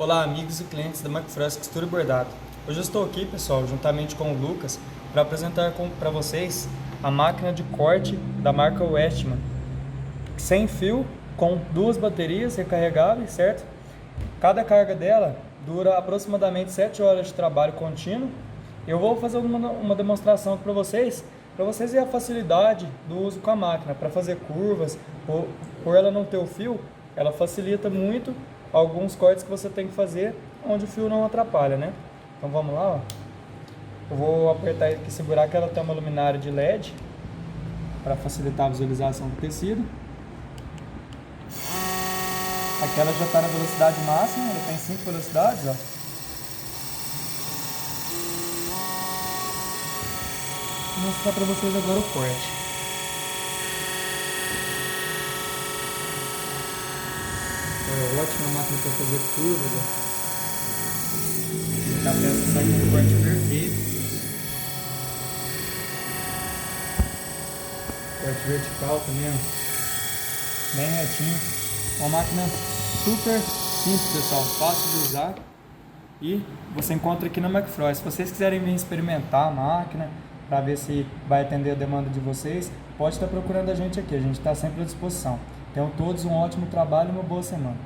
Olá, amigos e clientes da McFrost Costura e Bordado. Hoje eu estou aqui, pessoal, juntamente com o Lucas, para apresentar para vocês a máquina de corte da marca Westman, sem fio, com duas baterias recarregáveis, certo? Cada carga dela dura aproximadamente 7 horas de trabalho contínuo. Eu vou fazer uma demonstração para vocês verem a facilidade do uso com a máquina, para fazer curvas. Por ela não ter o fio, ela facilita muito alguns cortes que você tem que fazer onde o fio não atrapalha, né? Então vamos lá, ó. Eu vou apertar aqui, segurar que ela tem uma luminária de LED para facilitar a visualização do tecido. Aqui ela já está na velocidade máxima, ela tem 5 velocidades, ó. Vou mostrar para vocês agora o corte. É ótima máquina para fazer curvas, ó. A peça sai com um corte perfeito. Corte vertical também, ó. Bem retinho. Uma máquina super simples, pessoal, fácil de usar. E você encontra aqui na McFrost. Se vocês quiserem vir experimentar a máquina para ver se vai atender a demanda de vocês, pode estar procurando a gente aqui. A gente está sempre à disposição. Tenham todos um ótimo trabalho e uma boa semana.